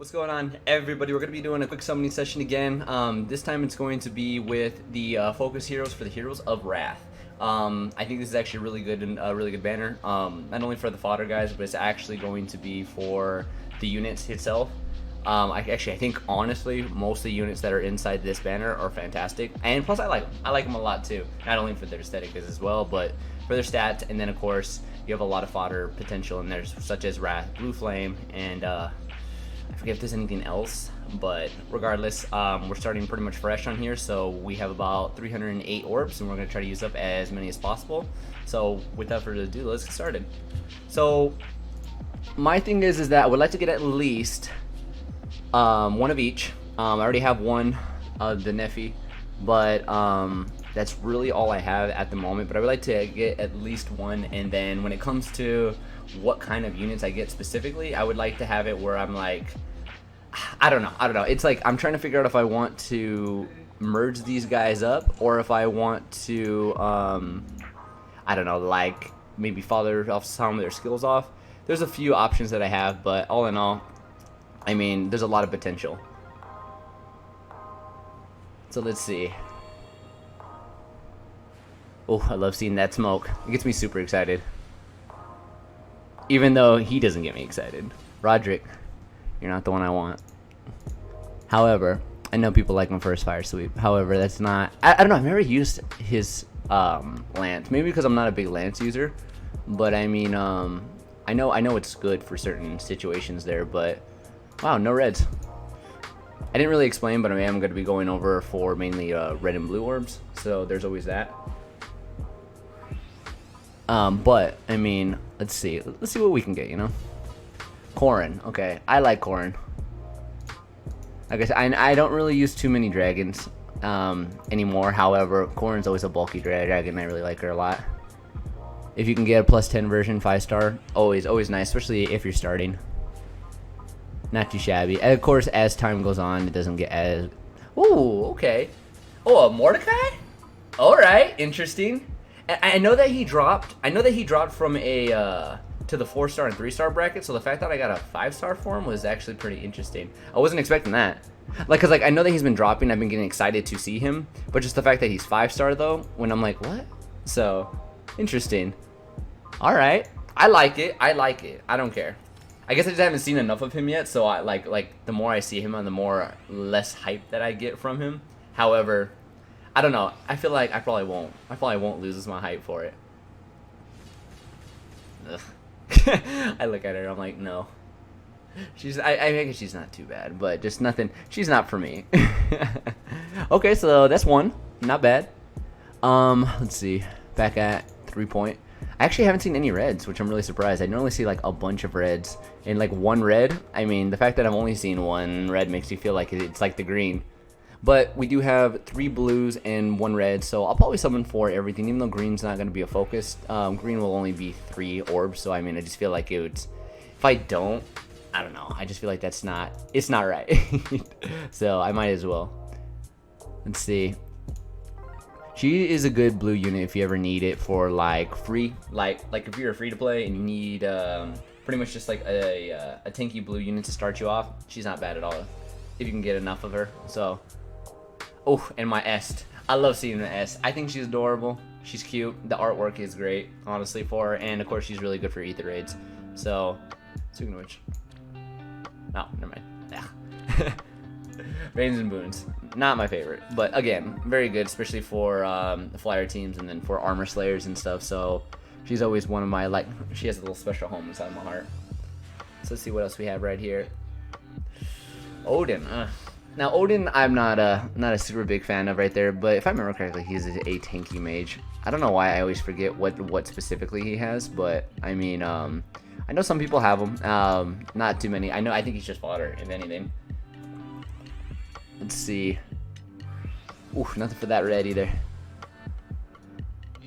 What's going on, everybody? We're going to be doing a quick summoning session again. This time it's going to be with the focus heroes for the Heroes of Wrath. I think this is actually really good and a really good banner. Not only for the fodder guys, but it's actually going to be for the units itself. I think honestly most of the units that are inside this banner are fantastic, and plus I like them a lot too. Not only for their aesthetics as well, but for their stats, and then of course you have a lot of fodder potential in there, such as Wrath, Blue Flame, and I forget if there's anything else, but regardless, we're starting pretty much fresh on here, so we have about 308 orbs, and we're going to try to use up as many as possible. So without further ado, let's get started. So my thing is that I would like to get at least one of each. I already have one of the Nephi, but that's really all I have at the moment, but I would like to get at least one. And then when it comes to what kind of units I get specifically, I would like to have it where I'm like, I don't know, it's like I'm trying to figure out if I want to merge these guys up or if I want to I don't know, like maybe father off some of their skills off. There's a few options that I have, but all in all, I mean, there's a lot of potential. So let's see. Oh, I love seeing that smoke. It gets me super excited. Even though he doesn't get me excited. Roderick, you're not the one I want. However, I know people like him for his fire sweep. However, that's not... I don't know, I've never used his lance. Maybe because I'm not a big lance user. But I mean, I know it's good for certain situations there, but... Wow, no reds. I didn't really explain, but I am going to be going over for mainly red and blue orbs. So there's always that. But I mean, let's see what we can get, you know. Corrin, okay, I like Corrin. Like I said, I don't really use too many dragons anymore. However, Corrin's always a bulky dragon. I really like her a lot. If you can get a +10 version, 5-star, always nice, especially if you're starting. Not too shabby. And of course, as time goes on, it doesn't get as... Ooh, okay. Oh, a Mordecai? All right, interesting. I know that he dropped. I know that he dropped from a to the 4-star and 3-star bracket. So the fact that I got a 5-star for him was actually pretty interesting. I wasn't expecting that. Like, cause like I know that he's been dropping. I've been getting excited to see him, but just the fact that he's 5-star though, when I'm like, what? So interesting. All right, I like it. I don't care. I guess I just haven't seen enough of him yet. So I like the more I see him, and the more less hype that I get from him. However, I don't know. I feel like I probably won't lose my hype for it. Ugh. I look at her. I'm like, no. I guess she's not too bad, but just nothing. She's not for me. Okay, so that's one. Not bad. Let's see. Back at 3 point. I actually haven't seen any reds, which I'm really surprised. I normally see like a bunch of reds and like one red. I mean, the fact that I've only seen one red makes me feel like it's like the green. But we do have 3 blues and 1 red, so I'll probably summon for everything, even though green's not going to be a focus. Green will only be 3 orbs, so I mean, I just feel like if I don't know, I just feel like it's not right. So I might as well. Let's see. She is a good blue unit if you ever need it for like free, like if you're free to play and you need pretty much just like a tanky blue unit to start you off. She's not bad at all if you can get enough of her. So. Oh, and my Est. I love seeing the Est. I think she's adorable. She's cute. The artwork is great, honestly, for her. And, of course, she's really good for ether raids. So, speaking of which... Oh, never mind. Rains and Boons. Not my favorite. But, again, very good, especially for flyer teams and then for armor slayers and stuff. So, she's always one of my, like... She has a little special home inside my heart. So, let's see what else we have right here. Odin. Now Odin, I'm not a super big fan of right there, but if I remember correctly, he's a tanky mage. I don't know why I always forget what specifically he has, but I mean, I know some people have him. Not too many. I think he's just fodder, if anything. Let's see. Ooh, nothing for that red either.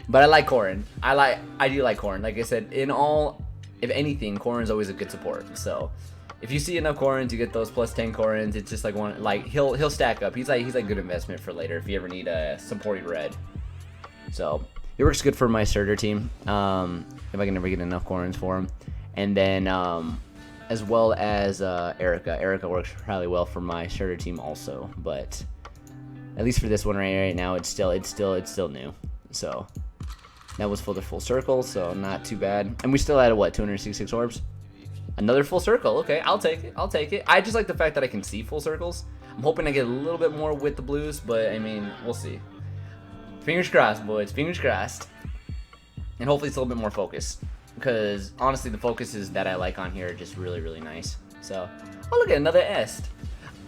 But I like Corrin. I do like Corrin. Like I said, if anything, Corrin's always a good support. So. If you see enough Corrins, you get those +10 Corrins. It's just like one, like he'll stack up. He's like good investment for later if you ever need a supporting red. So it works good for my starter team. If I can ever get enough Corrins for him, and then as well as Erica. Erica works probably well for my starter team also, but at least for this one right now, it's still new. So that was full circle, so not too bad. And we still had what, 266 orbs? Another full circle. Okay, I'll take it. I'll take it. I just like the fact that I can see full circles. I'm hoping I get a little bit more with the blues, but I mean, we'll see. Fingers crossed, boys. Fingers crossed. And hopefully it's a little bit more focused, because honestly, the focuses that I like on here are just really, really nice. So, oh, look at another S.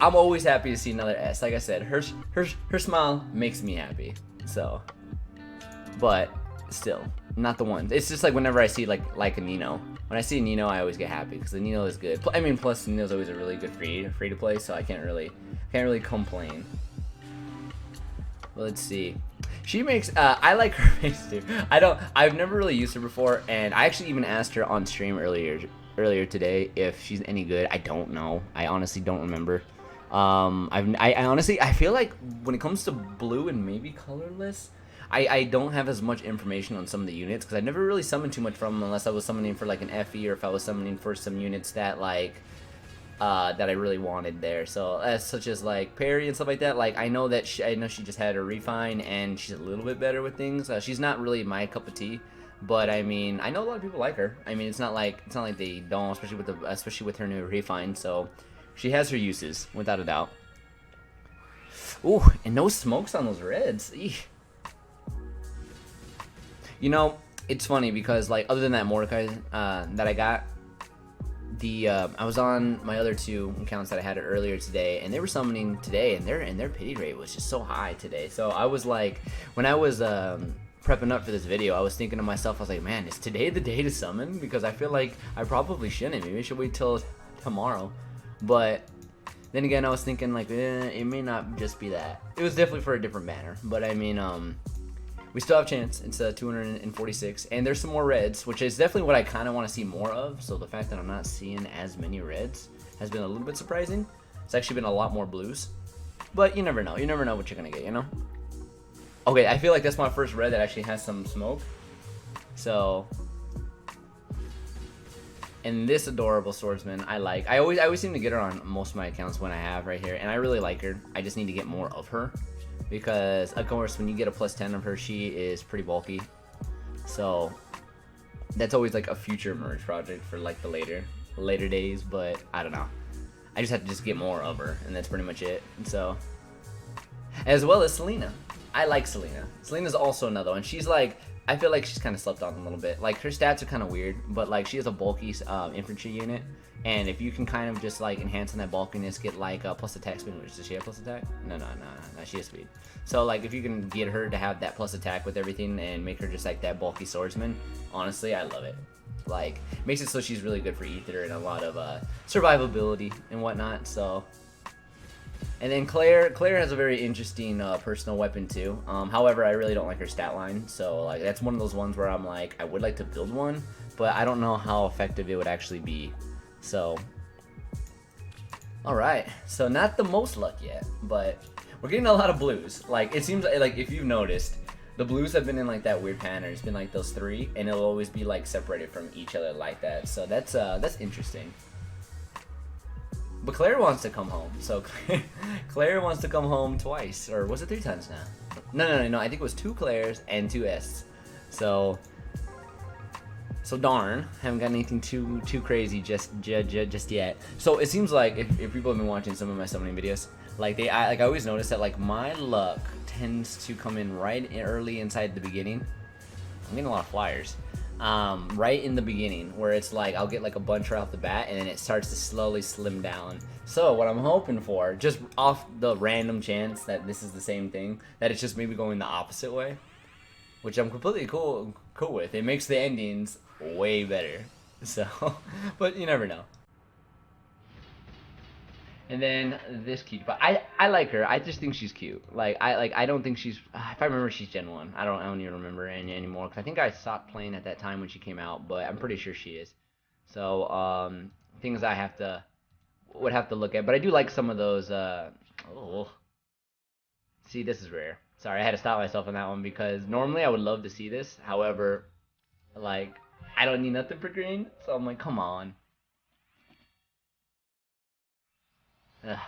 I'm always happy to see another S. Like I said, her smile makes me happy. So, but still, not the one. It's just like whenever I see like a Nino. When I see a Nino, I always get happy because the Nino is good. I mean, plus Nino's always a really good free to play, so I can't really complain. Well, let's see. She makes I like her face too. I've never really used her before, and I actually even asked her on stream earlier today if she's any good. I don't know. I honestly don't remember. I honestly, I feel like when it comes to blue and maybe colorless, I don't have as much information on some of the units because I never really summoned too much from them unless I was summoning for like an FE or if I was summoning for some units that like that I really wanted there. So such as like Perry and stuff like that. Like I know she just had a refine and she's a little bit better with things. She's not really my cup of tea, but I mean I know a lot of people like her. I mean it's not like they don't, especially with her new refine. So she has her uses without a doubt. Ooh, and no smokes on those reds. Eesh. You know, it's funny because like other than that Mordecai that I got, I was on my other two accounts that I had earlier today, and they were summoning today, and their pity rate was just so high today. So I was like, when I was prepping up for this video, I was thinking to myself, I was like, man, is today the day to summon? Because I feel like I probably shouldn't. Maybe I should wait till tomorrow. But then again, I was thinking like, it may not just be that. It was definitely for a different banner. But I mean, we still have a chance. It's 246, and there's some more reds, which is definitely what I kind of want to see more of. So the fact that I'm not seeing as many reds has been a little bit surprising. It's actually been a lot more blues, but you never know. You never know what you're gonna get, you know. Okay, I feel like that's my first red that actually has some smoke. So, and this adorable swordsman, I like. I always seem to get her on most of my accounts when I have right here, and I really like her. I just need to get more of her. Because of course when you get a +10 of her, she is pretty bulky, so that's always like a future merge project for like the later days. But I don't know, I just have to get more of her, and that's pretty much it. So, as well as Selena, I like Selena. Selena's also another one. She's like, I feel like she's kind of slept on a little bit. Like her stats are kind of weird, but like she has a bulky infantry unit, and if you can kind of just like enhance on that bulkiness, get like a plus attack speed. Which does she have plus attack? No, she has speed. So like if you can get her to have that plus attack with everything and make her just like that bulky swordsman, honestly, I love it. Like makes it so she's really good for ether and a lot of survivability and whatnot. So. And then Claire has a very interesting personal weapon too. However, I really don't like her stat line, so like that's one of those ones where I'm like, I would like to build one, but I don't know how effective it would actually be. So, all right, so not the most luck yet, but we're getting a lot of blues. Like it seems like if you've noticed, the blues have been in like that weird pattern. It's been like those three, and it'll always be like separated from each other like that. So that's interesting. But Claire wants to come home, so Claire wants to come home twice, or was it 3 times now? No, I think it was 2 Claires and 2 S. So darn, haven't got anything too crazy just yet. So it seems like if people have been watching some of my summoning videos, like I always notice that like my luck tends to come in early inside the beginning. I'm getting a lot of flyers. Right in the beginning, where it's like I'll get like a bunch right off the bat, and then it starts to slowly slim down. So what I'm hoping for, just off the random chance that this is the same thing, that it's just maybe going the opposite way, which I'm completely cool with. It makes the endings way better. So, but you never know. And then this cute, but I like her. I just think she's cute. I don't think she's. If I remember, she's Gen 1. I don't even remember anymore. Cause I think I stopped playing at that time when she came out, but I'm pretty sure she is. So things I would have to look at. But I do like some of those. Oh, see, this is rare. Sorry, I had to stop myself on that one because normally I would love to see this. However, like I don't need nothing for green, so I'm like, come on. Ugh,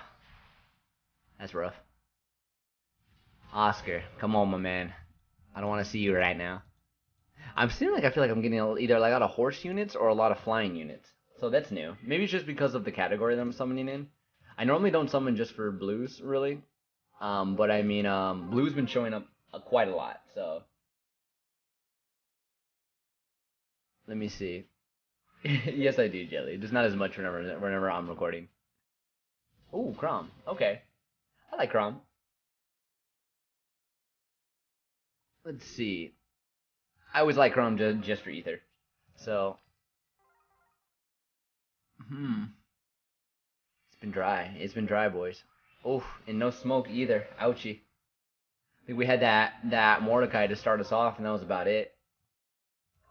that's rough. Oscar, come on, my man. I don't want to see you right now. I'm seeing like I feel like I'm getting either like a lot of horse units or a lot of flying units. So that's new. Maybe it's just because of the category that I'm summoning in. I normally don't summon just for blues, really. But I mean, blue's been showing up quite a lot. So let me see. Yes, I do, Jelly. Just not as much whenever I'm recording. Ooh, Crom. Okay, I like Crom. Let's see. I always like Crom just for Ether. So, it's been dry. It's been dry, boys. Oof, and no smoke either. Ouchie. I think we had that Mordecai to start us off, and that was about it.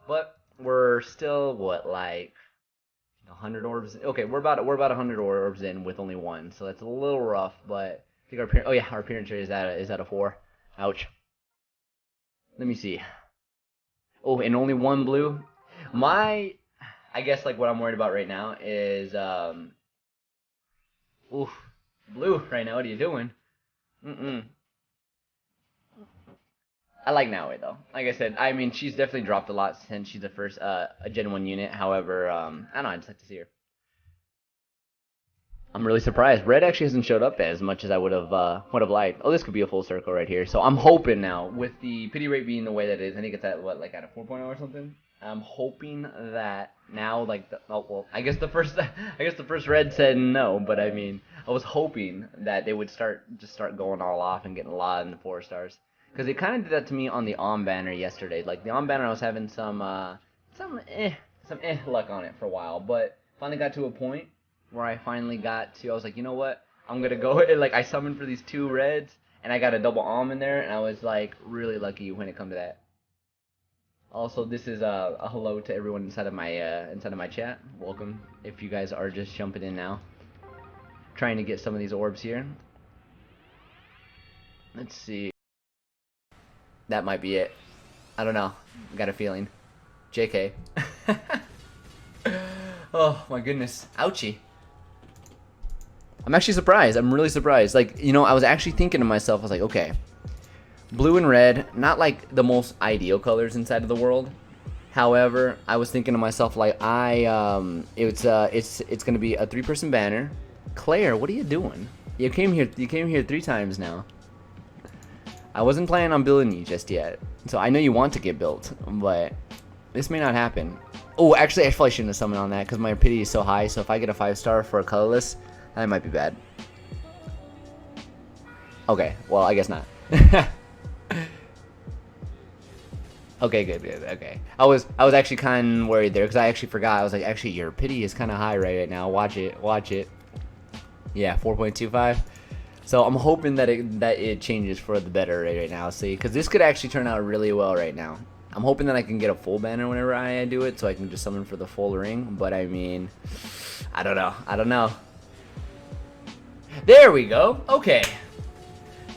But we're still what, like 100 orbs? Okay, we're about 100 orbs in with only one, so that's a little rough. But I think our appearance rate is at a 4. Ouch. Let me see. Oh, and only one blue. I guess like what I'm worried about right now is oof, blue right now. What are you doing? I like Naue though. Like I said, I mean she's definitely dropped a lot since she's the first a Gen 1 unit. However, I don't know. I just like to see her. I'm really surprised. Red actually hasn't showed up as much as I would have liked. Oh, this could be a full circle right here. So I'm hoping now, with the pity rate being the way that it is, I think it's at what, like at a 4.0 or something. I'm hoping that now, like, I guess the first red said no, but I mean, I was hoping that they would start going all off and getting a lot in the 4 stars, because they kind of did that to me on the on banner yesterday. Like the on banner, I was having some luck on it for a while, but finally got to a point where I finally got to, I was like, you know what? I'm going to go, like, I summoned for these 2 reds, and I got a double Alm in there, and I was, like, really lucky when it come to that. Also, this is a hello to everyone inside of my chat. Welcome, if you guys are just jumping in now. Trying to get some of these orbs here. Let's see. That might be it. I don't know. Got a feeling. JK. Oh, my goodness. Ouchie. I'm actually surprised. I'm really surprised. Like, you know, I was actually thinking to myself, I was like, okay, blue and red, not like the most ideal colors inside of the world. However, I was thinking to myself, like, it's gonna be a 3-person banner. Claire, what are you doing? You came here 3 times now. I wasn't planning on building you just yet, so I know you want to get built, but this may not happen. Oh, actually, I probably shouldn't have summoned on that because my pity is so high. So if I get a 5-star for a colorless, that might be bad. Okay, well, I guess not. Okay, good. Okay, I was actually kind of worried there because I actually forgot. I was like, actually, your pity is kind of high right now. Watch it. Yeah, 4.25. So I'm hoping that it changes for the better right now. See, because this could actually turn out really well right now. I'm hoping that I can get a full banner whenever I do it, so I can just summon for the full ring. But I mean, I don't know. There we go. Okay.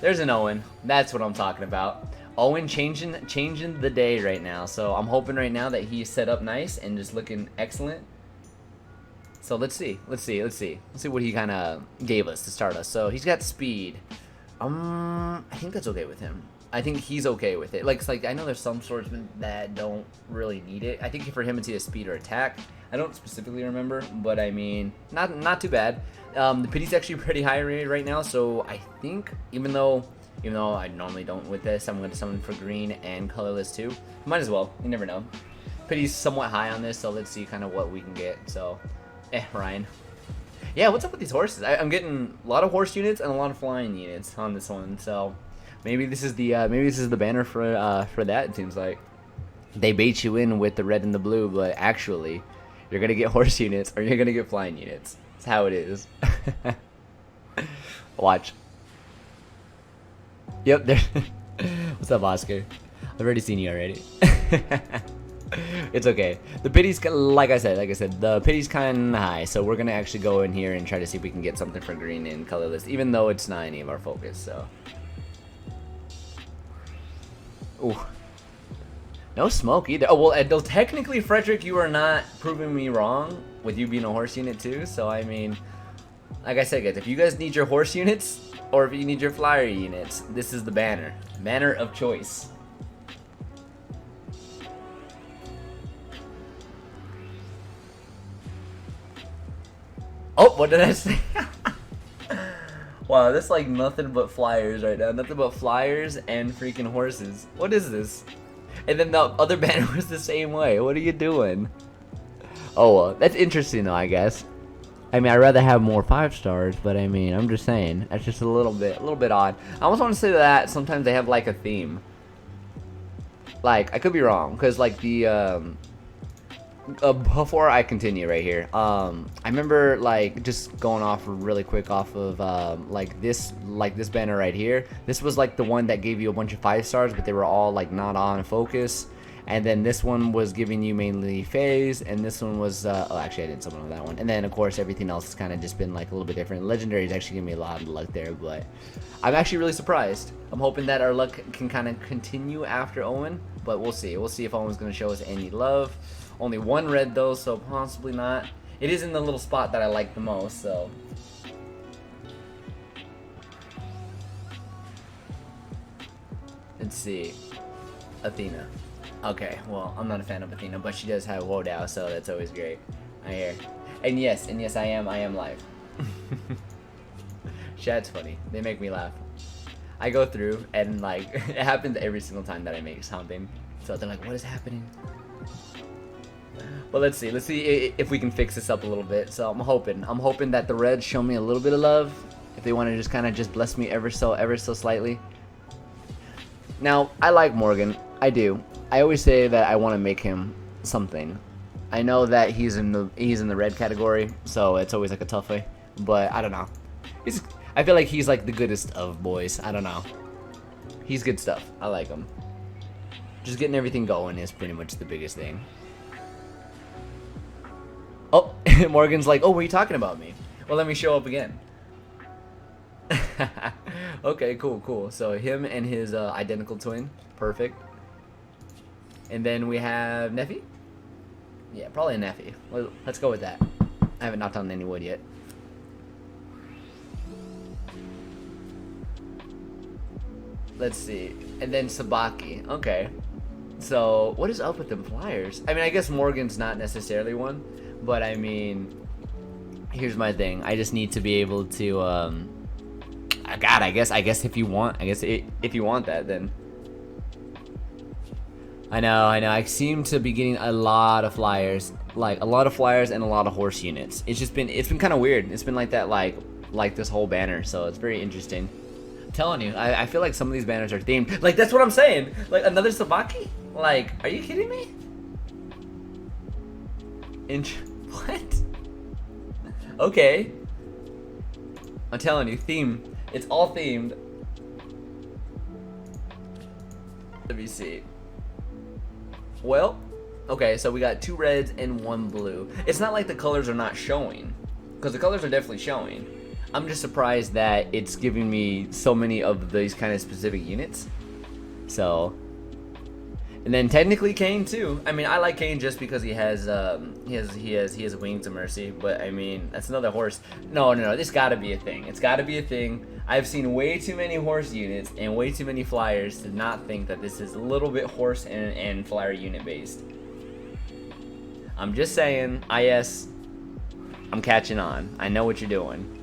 There's an Owen. That's what I'm talking about. Owen changing the day right now. So I'm hoping right now that he's set up nice and just looking excellent. So let's see what he kind of gave us to start us. So he's got speed. I think that's okay with him. I think he's okay with it. Like, it's like I know there's some swordsmen that don't really need it. I think for him it's either speed or attack. I don't specifically remember, but I mean, not too bad. The pity's actually pretty high right now, so I think even though I normally don't with this, I'm going to summon for green and colorless too. Might as well. You never know. Pity's somewhat high on this, so let's see kind of what we can get. So, Ryan. Yeah, what's up with these horses? I'm getting a lot of horse units and a lot of flying units on this one, so maybe this is the banner for that. It seems like they bait you in with the red and the blue, but actually you're gonna get horse units or you're gonna get flying units. That's how it is. Watch. Yep. There. What's up, Oscar? I've already seen you already. It's okay. The pity's, like I said, the pity's kind of high, so we're gonna actually go in here and try to see if we can get something for green and colorless, even though it's not any of our focus. So, ooh, no smoke either. Oh well, though technically, Frederick, you are not proving me wrong with you being a horse unit too. So I mean, Like I said, guys, if you guys need your horse units or if you need your flyer units, this is the banner. Banner of choice. Oh, what did I say? Wow, that's like nothing but flyers right now. Nothing but flyers and freaking horses. What is this? And then the other banner was the same way. What are you doing? Oh, well, that's interesting though, I guess. I mean, I'd rather have more 5 stars, but I mean, I'm just saying, that's just a little bit odd. I almost want to say that sometimes they have like a theme. Like, I could be wrong, because like the, before I continue right here, I remember like just going off really quick off of like this banner right here. This was like the one that gave you a bunch of 5 stars, but they were all like not on focus. And then this one was giving you mainly phase, and this one was oh, actually I didn't summon on that one. And then of course everything else has kind of just been like a little bit different. Legendary is actually giving me a lot of luck there, but I'm actually really surprised. I'm hoping that our luck can kind of continue after Owen, but we'll see. We'll see if Owen's going to show us any love. Only 1 red though, so possibly not. It is in the little spot that I like the most, so. Let's see. Athena. Okay, well, I'm not a fan of Athena, but she does have Wodow, so that's always great. I hear. And yes, I am live. Chat's funny. They make me laugh. I go through, and like, it happens every single time that I make something. So they're like, what is happening? But let's see if we can fix this up a little bit. So I'm hoping that the Reds show me a little bit of love. If they want to just kind of just bless me ever so slightly. Now, I like Morgan. I do. I always say that I want to make him something. I know that he's in the red category, so it's always like a tough way. But I don't know. I feel like he's like the goodest of boys. I don't know. He's good stuff. I like him. Just getting everything going is pretty much the biggest thing. Oh, Morgan's like, oh, were you talking about me? Well, let me show up again. Okay, cool. So him and his identical twin. Perfect. And then we have Neffy. Yeah, probably a Neffy. Let's go with that. I haven't knocked on any wood yet. Let's see. And then Sabaki. Okay. So, what is up with them flyers? I mean, I guess Morgan's not necessarily one. But, I mean, here's my thing. I just need to be able to, God, I guess if you want, if you want that, then. I know. I seem to be getting a lot of flyers. Like, a lot of flyers and a lot of horse units. It's been kind of weird. It's been like that, like this whole banner. So, it's very interesting. I'm telling you, I feel like some of these banners are themed. Like, that's what I'm saying. Like, another Sabaki? Like, are you kidding me? What? Okay. I'm telling you, theme. It's all themed. Let me see. Well, okay, so we got 2 reds and 1 blue. It's not like the colors are not showing, because the colors are definitely showing. I'm just surprised that it's giving me so many of these kind of specific units. So, and then technically Kane too. I mean, I like Kane just because he has Wings of Mercy. But I mean, that's another horse. No. This gotta be a thing. It's gotta be a thing. I've seen way too many horse units and way too many flyers to not think that this is a little bit horse and flyer unit based. I'm just saying. IS, I'm catching on. I know what you're doing.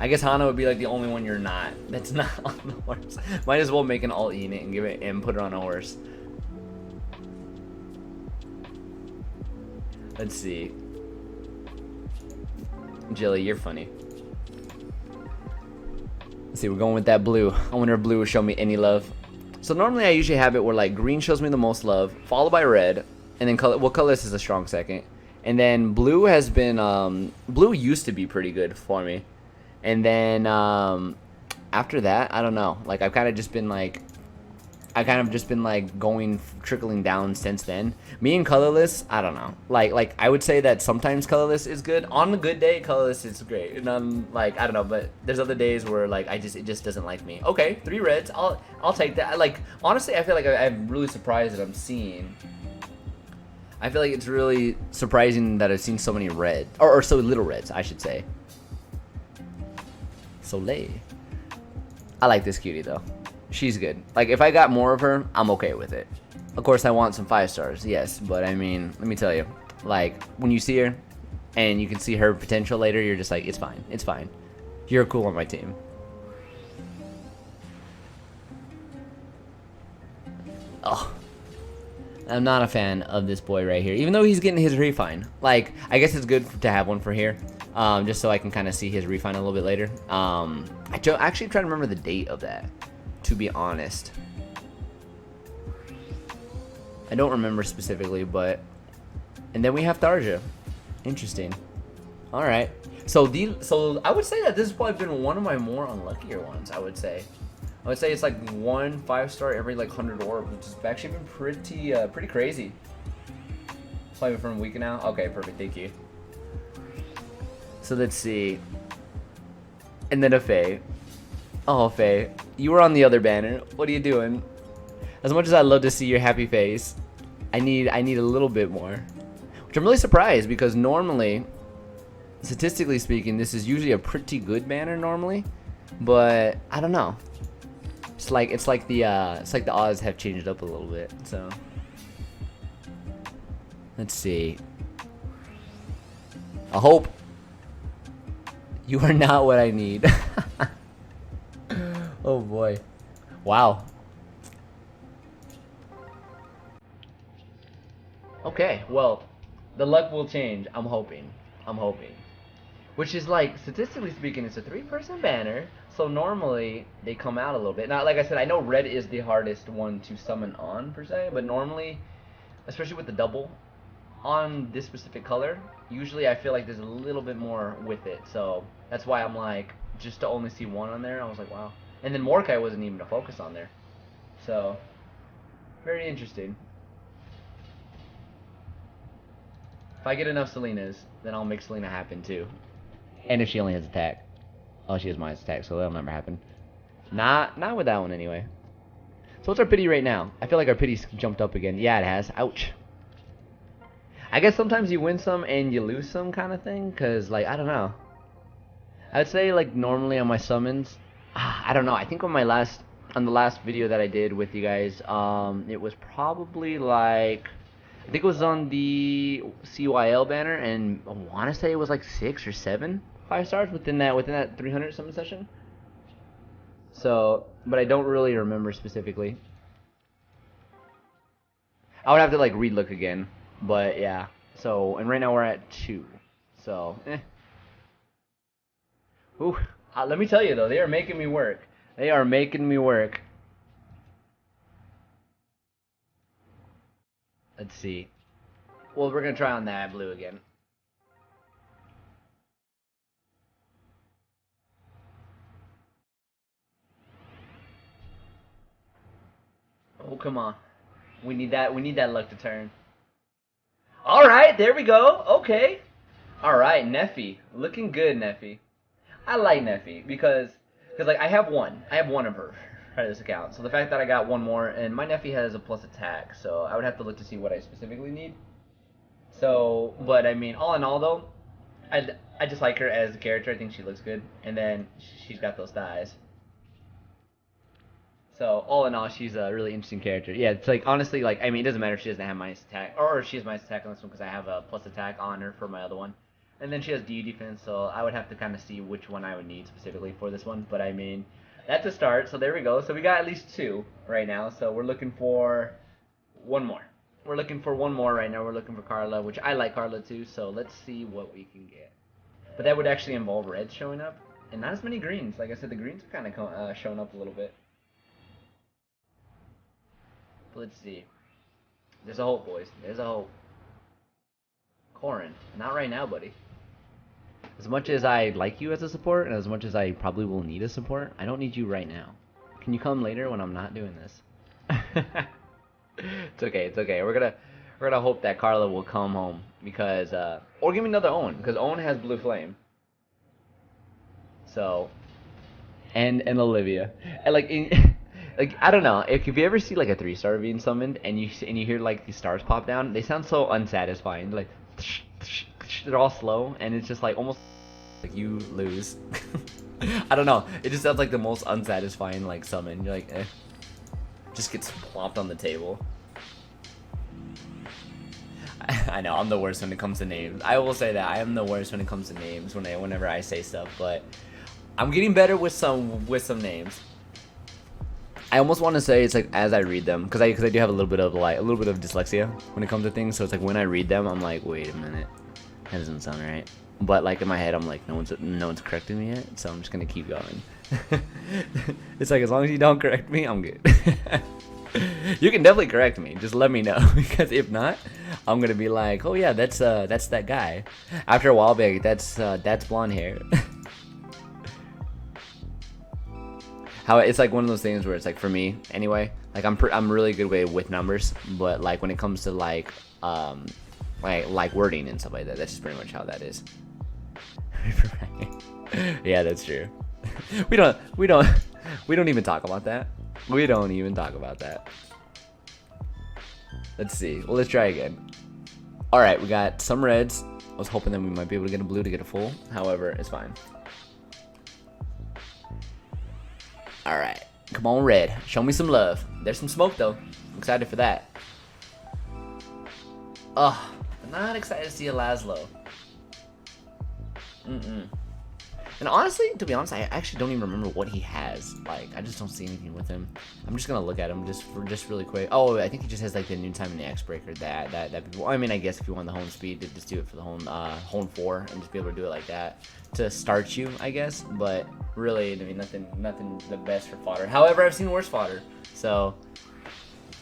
I guess Hana would be like the only one you're not. That's not on the horse. Might as well make an alt unit and give it and put it on a horse. Let's see. Jilly, you're funny. Let's see, we're going with that blue. I wonder if blue will show me any love. So normally I usually have it where like green shows me the most love, followed by red, and then color. Well, colorless is a strong second, and then blue has been blue used to be pretty good for me. And then after that, I don't know. Like I've kind of just been like trickling down since then. Me and colorless, I don't know. Like I would say that sometimes colorless is good. On a good day, colorless is great. And like I don't know, but there's other days where like it just doesn't like me. Okay, 3 reds. I'll take that. Like honestly, I feel like I'm really surprised that I'm seeing. I feel like it's really surprising that I've seen so many reds or so little reds, I should say. Soleil. I like this cutie though. She's good. Like if I got more of her, I'm okay with it. Of course I want some 5 stars, yes, but I mean, let me tell you, like when you see her and you can see her potential later, you're just like, it's fine, it's fine. You're cool on my team. Oh, I'm not a fan of this boy right here, even though he's getting his refine. Like, I guess it's good to have one for here, just so I can kind of see his refine a little bit later. I actually try to remember the date of that, to be honest. I don't remember specifically, but... And then we have Tharja. Interesting. Alright. So I would say that this has probably been one of my more unluckier ones, I would say. I would say it's like 1 5-star every like 100 orbs, which has actually been pretty crazy. Probably from a week now. Okay, perfect. Thank you. So let's see. And then a Faye. Oh, Faye, you were on the other banner. What are you doing? As much as I love to see your happy face, I need a little bit more. Which I'm really surprised because normally, statistically speaking, this is usually a pretty good banner normally, but I don't know. It's like the odds have changed up a little bit. So let's see. I hope you are not what I need. Oh boy. Wow. Okay, well, the luck will change. I'm hoping. Which is like, statistically speaking, it's a 3-person banner, so normally they come out a little bit. Now, like I said, I know red is the hardest one to summon on, per se, but normally, especially with the double on this specific color, usually I feel like there's a little bit more with it, so that's why I'm like, just to only see 1 on there, I was like, wow. And then Mordecai wasn't even a focus on there, so very interesting. If I get enough Selenas, then I'll make Selena happen too. And if she only has attack. Oh, she has minus attack, so that'll never happen. Not with that one anyway. So what's our pity right now? I feel like our pity's jumped up again. Yeah, it has. Ouch. I guess sometimes you win some and you lose some kind of thing, because, like, I don't know. I would say, like, normally on my summons, I don't know. I think on the last video that I did with you guys, it was probably like... I think it was on the CYL banner, and I want to say it was like 6 or 7 5-stars within that 300 summon session. So, but I don't really remember specifically. I would have to like relook again, but yeah. So, and right now we're at 2. So, Ooh, let me tell you though, they are making me work. They are making me work. Let's see. Well, we're gonna try on that blue again. Oh, come on. We need that luck to turn. Alright, there we go. Okay. Alright, Neffy. Looking good, Neffy. I like Neffy because like I have one of her for this account. So the fact that I got 1 more, and my Neffy has a plus attack, so I would have to look to see what I specifically need. So, but I mean, all in all though, I just like her as a character. I think she looks good, and then she's got those thighs. So all in all, she's a really interesting character. Yeah, it's like honestly, like I mean, it doesn't matter if she doesn't have minus attack, or she has minus attack on this one because I have a plus attack on her for my other one, and then she has D defense. So I would have to kind of see which one I would need specifically for this one. But I mean, that's a start. So there we go. So we got at least 2 right now. So we're looking for 1 more. We're looking for 1 more right now. We're looking for Carla, which I like Carla too. So let's see what we can get. But that would actually involve reds showing up, and not as many greens. Like I said, the greens are kind of showing up a little bit. Let's see. There's a hope, boys. There's a hope. Corrin, not right now, buddy. As much as I like you as a support, and as much as I probably will need a support, I don't need you right now. Can you come later when I'm not doing this? It's okay. It's okay. We're gonna hope that Carla will come home because, or give me another Owen because Owen has blue flame. So, and Olivia, and like like I don't know if you ever see like a 3-star being summoned and you hear like these stars pop down, they sound so unsatisfying. Like they're all slow and it's just like almost like you lose. I don't know. It just sounds like the most unsatisfying like summon. You're like, eh. Just gets plopped on the table. I know I'm the worst when it comes to names. I will say that I am the worst when it comes to names whenever I say stuff, but I'm getting better with some names. I almost want to say it's like as I read them, because I do have a little bit of dyslexia when it comes to things. So it's like when I read them, I'm like, wait a minute, that doesn't sound right. But like in my head, I'm like, no one's corrected me yet, so I'm just gonna keep going. It's like as long as you don't correct me, I'm good. You can definitely correct me. Just let me know, because if not, I'm gonna be like, oh yeah, that's that guy. After a while, I'll be like, that's blonde hair. How it's like one of those things where it's like for me anyway, like I'm really good with numbers, but like when it comes to like wording and stuff like that, that's just pretty much how that is. Yeah, that's true. We don't even talk about that. We don't even talk about that. Let's see. Well, let's try again. All right, we got some reds. I was hoping that we might be able to get a blue to get a full. However, it's fine. All right, come on, red. Show me some love. There's some smoke though. I'm excited for that. I'm not excited to see a Laszlo. And honestly, to be honest, I actually don't even remember what he has. Like, I just don't see anything with him. I'm just gonna look at him just really quick. Oh, I think he just has like the noontime and the X breaker. That people. I mean, I guess if you want the hone speed, just do it for the hone 4 and just be able to do it like that to start you, I guess. But really, I mean, nothing the best for fodder. However, I've seen worse fodder. So,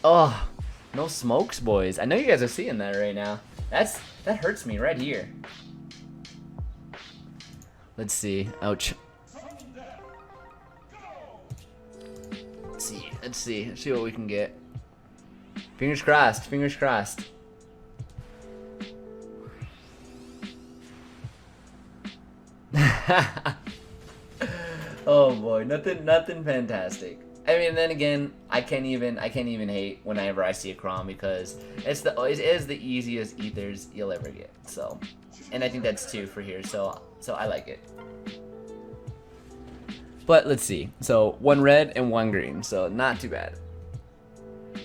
oh, no smokes, boys. I know you guys are seeing that right now. That hurts me right here. Let's see. Ouch. Let's see what we can get. Fingers crossed. Fingers crossed. Oh boy, nothing fantastic. I mean, then again, I can't even hate whenever I see a Crom, because it is the easiest ethers you'll ever get. So, and I think that's 2 for here. So I like it. But let's see. So 1 red and 1 green. So not too bad.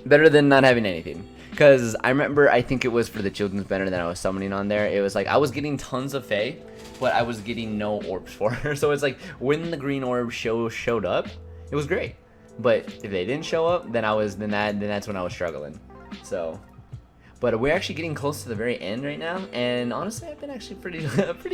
Better than not having anything. Because I remember, I think it was for the children's banner that I was summoning on there. It was like I was getting tons of Fae, but I was getting no orbs for her. So it's like when the green orb showed up, it was great. But if they didn't show up, then that's when I was struggling. So. But we're actually getting close to the very end right now, and honestly, I've been actually pretty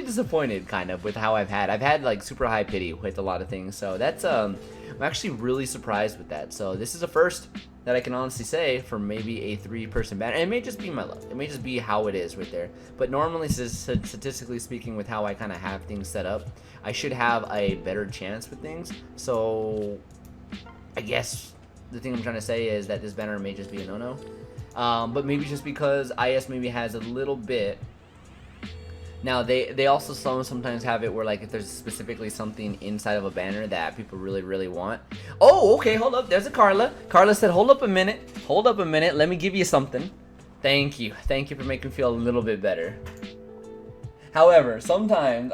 disappointed, kind of, with how I've had like super high pity with a lot of things. So that's I'm actually really surprised with that. So this is a first that I can honestly say for maybe a 3-person banner. And it may just be my luck. It may just be how it is right there. But normally, statistically speaking, with how I kind of have things set up, I should have a better chance with things. So I guess the thing I'm trying to say is that this banner may just be a no-no. But maybe just because IS maybe has a little bit. Now they also sometimes have it where like if there's specifically something inside of a banner that people really want. Oh, okay, hold up. There's a Carla. Carla said, "Hold up a minute. Hold up a minute. Let me give you something." Thank you for making me feel a little bit better. However, sometimes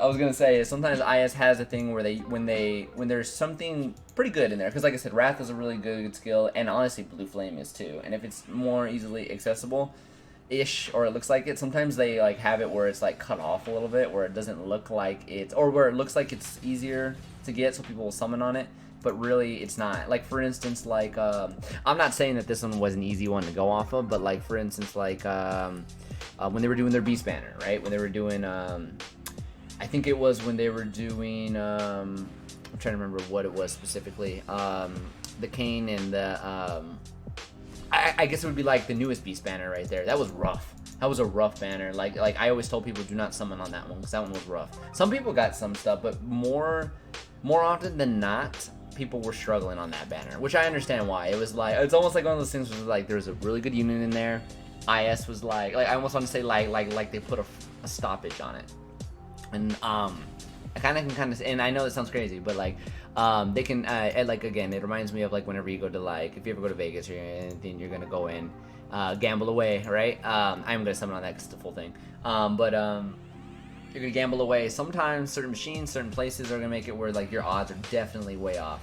sometimes IS has a thing where when there's something pretty good in there, because like I said, Wrath is a really good skill, and honestly, Blue Flame is too. And if it's more easily accessible-ish, or it looks like it, sometimes they like have it where it's like cut off a little bit, where it doesn't look like it's, or where it looks like it's easier to get, so people will summon on it. But really, it's not. Like for instance, like I'm not saying that this one was an easy one to go off of, but like for instance, like when they were doing their Beast banner, right? When they were doing, I think it was when they were doing, I'm trying to remember what it was specifically. The Kane and the, I guess it would be like the newest Beast banner right there. That was rough. That was a rough banner. Like I always told people, do not summon on that one, because that one was rough. Some people got some stuff, but more often than not, people were struggling on that banner, which I understand why. It was like, it's almost like one of those things where like there's a really good unit in there. IS was like I almost want to say like they put a stoppage on it, and I can and I know that sounds crazy, but like they can like again, it reminds me of like whenever you go to like, if you ever go to Vegas or anything, you're gonna go in, gamble away, right? I'm gonna summon on that because it's the full thing, you're gonna gamble away. Sometimes certain machines, certain places are gonna make it where like your odds are definitely way off.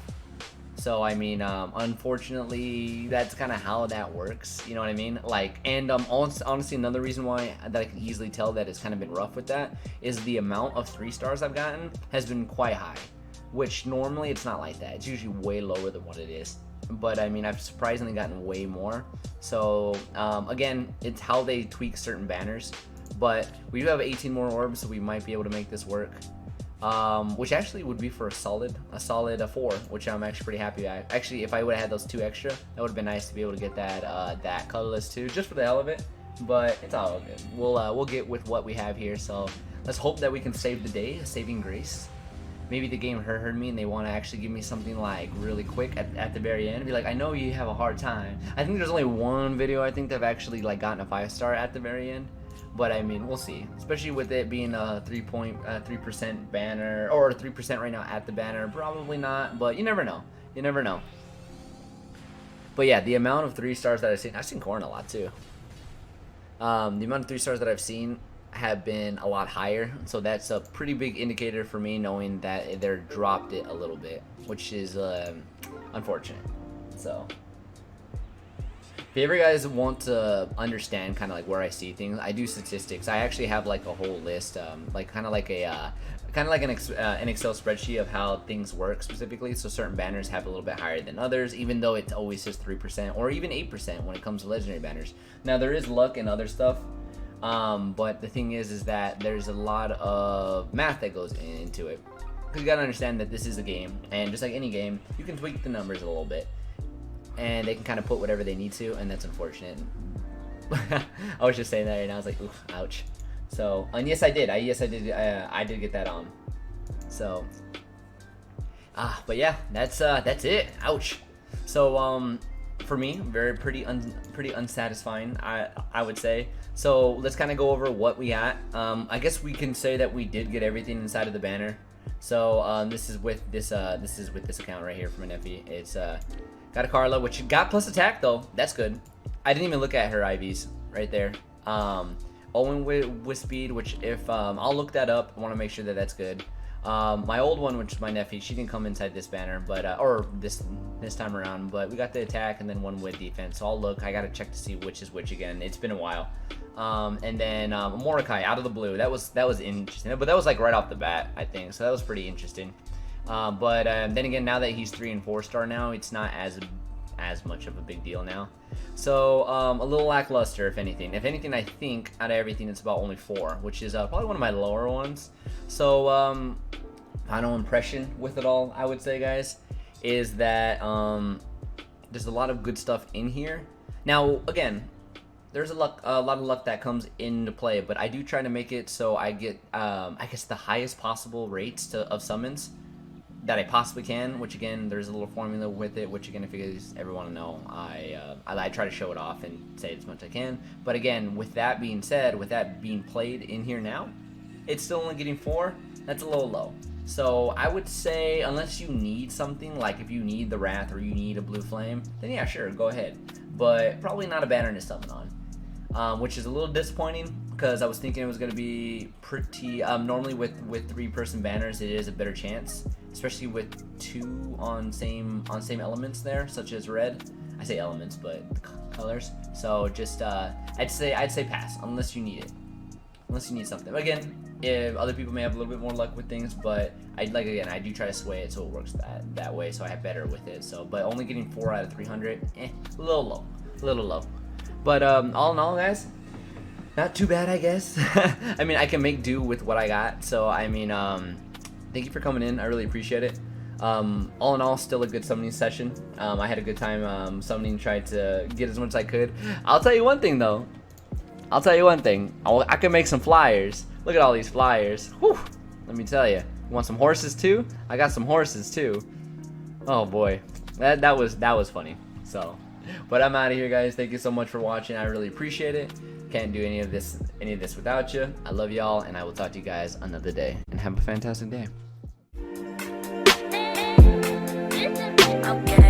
So I mean, unfortunately, that's kind of how that works. You know what I mean? Like, and honestly, another reason why that I can easily tell that it's kind of been rough with that is the amount of 3 stars I've gotten has been quite high, which normally it's not like that. It's usually way lower than what it is. But I mean, I've surprisingly gotten way more. So again, it's how they tweak certain banners. But we do have 18 more orbs, so we might be able to make this work. Which actually would be for a solid 4, which I'm actually pretty happy at. Actually, if I would have had those 2 extra, that would have been nice to be able to get that that colorless too, just for the hell of it. But it's all good. We'll get with what we have here. So let's hope that we can save the day, a saving grace. Maybe the game heard me and they want to actually give me something like really quick at the very end. Be like, I know you have a hard time. I think there's only one video I think that I've actually like gotten a 5-star at the very end. But I mean, we'll see. Especially with it being a 3% banner, or 3% right now at the banner. Probably not, but you never know. You never know. But yeah, the amount of 3 stars that I've seen corn a lot too. The amount of 3 stars that I've seen have been a lot higher, so that's a pretty big indicator for me, knowing that they're dropped it a little bit, which is unfortunate. So if you ever guys want to understand kind of like where I see things, I do statistics. I actually have like a whole list, like kind of like an Excel spreadsheet of how things work specifically. So certain banners have a little bit higher than others, even though it always says 3% or even 8% when it comes to legendary banners. Now there is luck and other stuff, but the thing is that there's a lot of math that goes into it. Because you gotta understand that this is a game, and just like any game, you can tweak the numbers a little bit. And they can kind of put whatever they need to, and that's unfortunate. I was just saying that, and I was like, oof, ouch. So, and yes, I did. I did get that on. So, but yeah, that's it. Ouch. So, for me, pretty unsatisfying, I would say. So let's kind of go over what we got. I guess we can say that we did get everything inside of the banner. So this is with this account right here from an FE. It's got a Carla, which got plus attack though. That's good. I didn't even look at her IVs right there. Owen with speed, which if I'll look that up. I want to make sure that that's good. My old one, which is my nephew, she didn't come inside this banner, but or this time around. But we got the attack and then one with defense. So I'll look. I gotta check to see which is which again. It's been a while. And then Mordecai out of the blue. That was interesting, but that was like right off the bat, I think. So that was pretty interesting. But then again, now that he's 3 and 4 star now, it's not as much of a big deal now. So a little lackluster, if anything. If anything, I think out of everything, it's about only 4, which is probably one of my lower ones. So final impression with it all, I would say, guys, is that there's a lot of good stuff in here. Now, again, there's a lot of luck that comes into play, but I do try to make it so I get, I guess, the highest possible rates of summons that I possibly can, which again, there's a little formula with it, which again, if you guys ever want to know, I try to show it off and say as much as I can. But again, with that being said, with that being played in here now, it's still only getting 4. That's a little low. So I would say, unless you need something, like if you need the Wrath or you need a Blue Flame, then yeah, sure, go ahead. But probably not a banner to summon on, which is a little disappointing, because I was thinking it was going to be pretty, normally with 3-person banners, it is a better chance, especially with 2 on same elements there, such as red. I say elements, but colors. So just, I'd say pass, unless you need it. Unless you need something. Again, if other people may have a little bit more luck with things, but I do try to sway it so it works that way, so I have better with it. So, but only getting 4 out of 300, a little low. But all in all, guys, not too bad, I guess. I mean, I can make do with what I got. So I mean, thank you for coming in. I really appreciate it. All in all, still a good summoning session. I had a good time summoning, tried to get as much as I could. I'll tell you one thing though. I can make some flyers. Look at all these flyers. Whew. Let me tell you. You want some horses too? I got some horses too. Oh boy, that was funny. So, but I'm out of here, guys. Thank you so much for watching. I really appreciate it. Can't do any of this without you. I love y'all, and I will talk to you guys another day. And have a fantastic day. Okay.